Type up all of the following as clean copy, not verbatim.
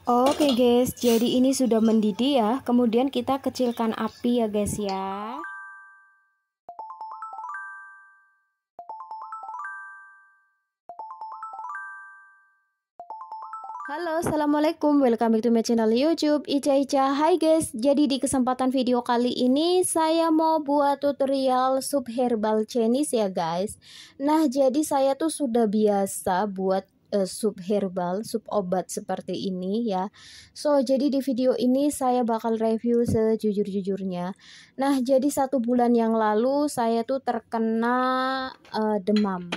Oke guys, jadi ini sudah mendidih ya. Kemudian kita kecilkan api ya guys ya. Halo, assalamualaikum, welcome back to my channel YouTube Ica. Hai guys, jadi di kesempatan video kali ini saya mau buat tutorial sup herbal Chinese ya guys. Nah, jadi saya tuh sudah biasa buat sup herbal, sup obat seperti ini ya. So, jadi di video ini saya bakal review sejujur-jujurnya. Nah, jadi 1 bulan yang lalu saya tuh terkena demam.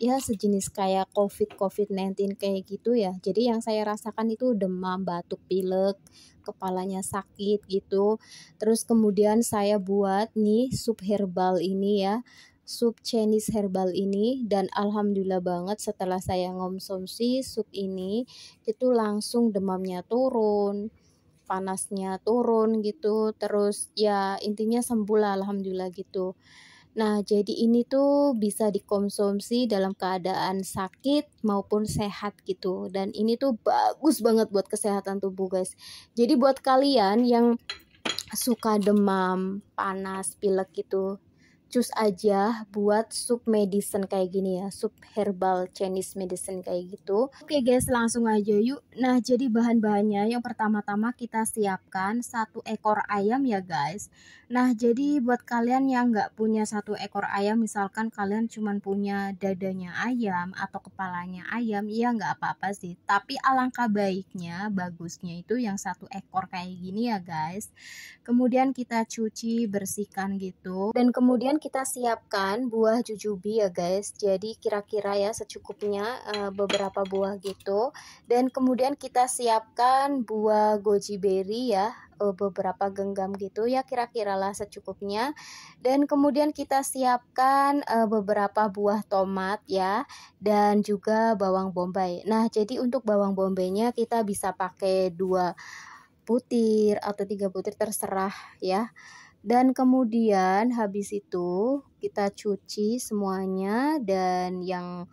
Ya, sejenis kayak COVID-19 kayak gitu ya. Jadi yang saya rasakan itu demam, batuk pilek, kepalanya sakit gitu. Terus kemudian saya buat nih sup herbal ini ya, sup Chinese herbal ini, dan alhamdulillah banget setelah saya ngonsumsi sup ini itu langsung demamnya turun, panasnya turun gitu. Terus ya intinya sembuh lah alhamdulillah gitu. Nah, jadi ini tuh bisa dikonsumsi dalam keadaan sakit maupun sehat gitu. Dan ini tuh bagus banget buat kesehatan tubuh, guys. Jadi buat kalian yang suka demam, panas, pilek gitu, cus aja buat sup medicine kayak gini ya, sup herbal Chinese medicine kayak gitu. Oke guys, langsung aja yuk. Nah, jadi bahan-bahannya yang pertama-tama kita siapkan 1 ekor ayam ya guys. Nah, jadi buat kalian yang nggak punya 1 ekor ayam, misalkan kalian cuma punya dadanya ayam atau kepalanya ayam, ya nggak apa-apa sih. Tapi alangkah baiknya, bagusnya itu yang 1 ekor kayak gini ya guys. Kemudian kita cuci, bersihkan gitu. Dan kemudian kita siapkan buah jujubi ya guys. Jadi kira-kira ya secukupnya beberapa buah gitu. Dan kemudian kita siapkan buah goji berry ya, beberapa genggam gitu ya, kira-kira lah secukupnya. Dan kemudian kita siapkan beberapa buah tomat ya, dan juga bawang bombay. Nah, jadi untuk bawang bombaynya kita bisa pakai 2 butir atau 3 butir terserah ya. Dan kemudian habis itu kita cuci semuanya, dan yang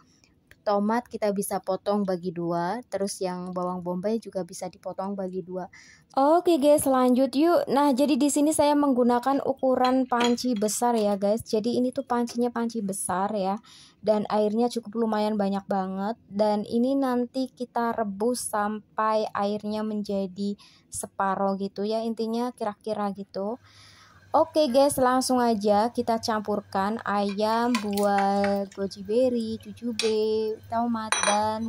tomat kita bisa potong bagi 2, terus yang bawang bombay juga bisa dipotong bagi 2. Oke guys, lanjut yuk. Nah, jadi di sini saya menggunakan ukuran panci besar ya guys. Jadi ini tuh pancinya panci besar ya. Dan airnya cukup lumayan banyak banget. Dan ini nanti kita rebus sampai airnya menjadi separoh gitu ya. Intinya kira-kira gitu. Oke guys, langsung aja kita campurkan ayam, buah goji berry, jujube, tomat, dan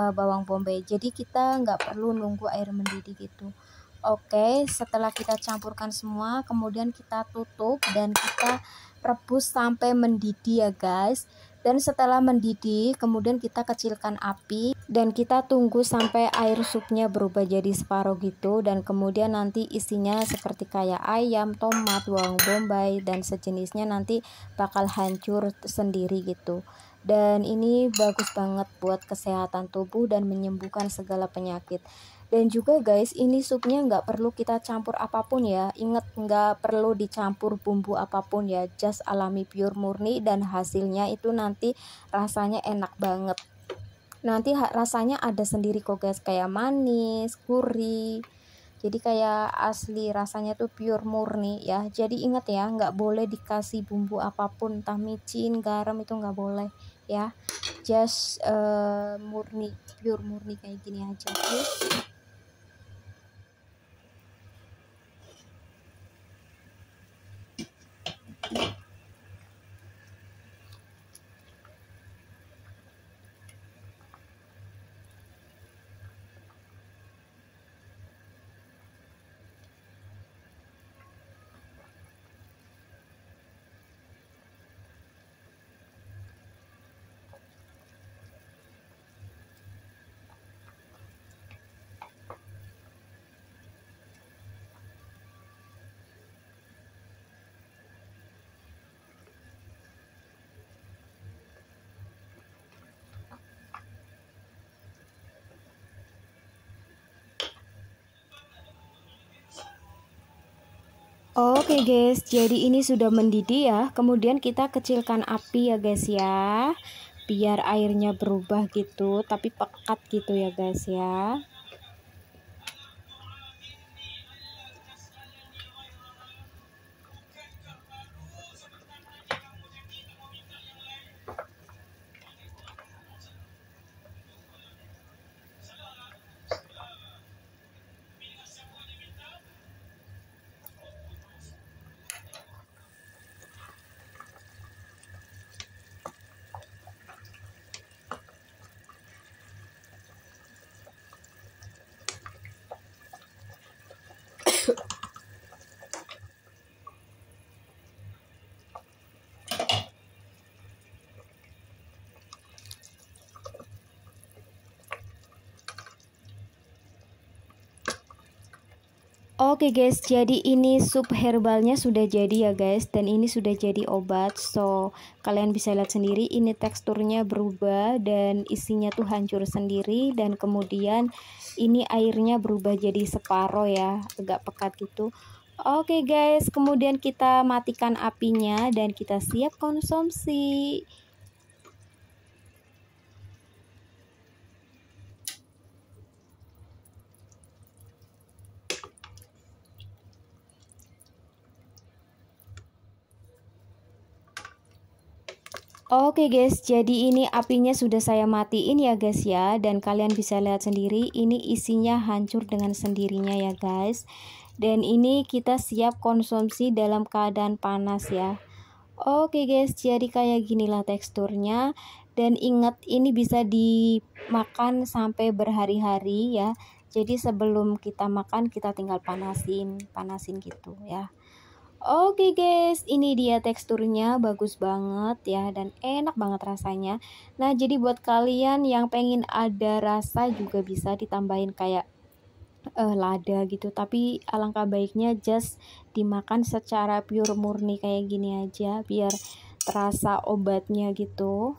bawang bombay. Jadi kita nggak perlu nunggu air mendidih gitu. Oke, setelah kita campurkan semua, kemudian kita tutup dan kita rebus sampai mendidih ya guys. Dan setelah mendidih, kemudian kita kecilkan api dan kita tunggu sampai air supnya berubah jadi separuh gitu. Dan kemudian nanti isinya seperti kayak ayam, tomat, bawang bombay, dan sejenisnya nanti bakal hancur sendiri gitu. Dan ini bagus banget buat kesehatan tubuh dan menyembuhkan segala penyakit. Dan juga guys, ini supnya nggak perlu kita campur apapun ya. Ingat, nggak perlu dicampur bumbu apapun ya. Just alami pure murni, dan hasilnya itu nanti rasanya enak banget. Nanti rasanya ada sendiri kok guys, kayak manis, gurih. Jadi kayak asli rasanya tuh pure murni ya. Jadi ingat ya, nggak boleh dikasih bumbu apapun, entah micin, garam, itu nggak boleh ya. Just murni, pure murni kayak gini aja. Okay? Oke guys, jadi ini sudah mendidih ya. Kemudian kita kecilkan api ya guys ya, biar airnya berubah gitu, tapi pekat gitu ya guys ya. Oke guys, jadi ini sup herbalnya sudah jadi ya guys, dan ini sudah jadi obat. So kalian bisa lihat sendiri, ini teksturnya berubah dan isinya tuh hancur sendiri, dan kemudian ini airnya berubah jadi separoh ya, agak pekat gitu. Oke guys, kemudian kita matikan apinya dan kita siap konsumsi. Oke guys, jadi ini apinya sudah saya matiin ya guys ya, dan kalian bisa lihat sendiri ini isinya hancur dengan sendirinya ya guys. Dan ini kita siap konsumsi dalam keadaan panas ya. Oke guys, jadi kayak ginilah teksturnya, dan ingat ini bisa dimakan sampai berhari-hari ya. Jadi sebelum kita makan kita tinggal panasin gitu ya. Oke guys, ini dia teksturnya, bagus banget ya, dan enak banget rasanya. Nah, jadi buat kalian yang pengen ada rasa juga bisa ditambahin kayak lada gitu, tapi alangkah baiknya just dimakan secara pure murni kayak gini aja biar terasa obatnya gitu.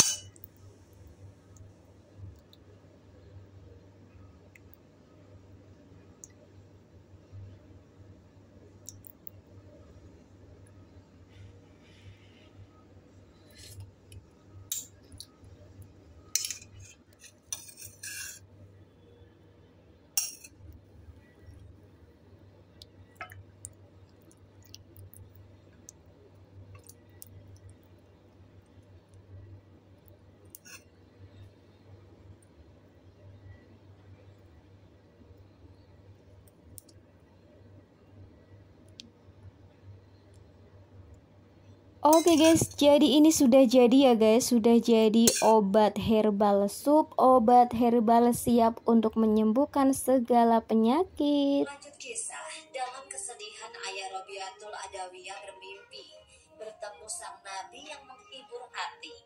Oke guys, jadi ini sudah jadi ya guys, sudah jadi obat herbal sup, obat herbal siap untuk menyembuhkan segala penyakit. Lanjut kisah, dalam kesedihan ayah Robiatul Adawiyah bermimpi bertemu sang nabi yang menghibur hati.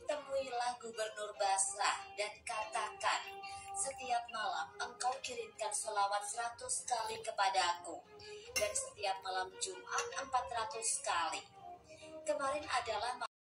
Temuilah gubernur Basrah dan katakan, setiap malam engkau kirimkan sholawat 100 kali kepadaku, dan setiap malam Jumat 400 kali. Kemarin adalah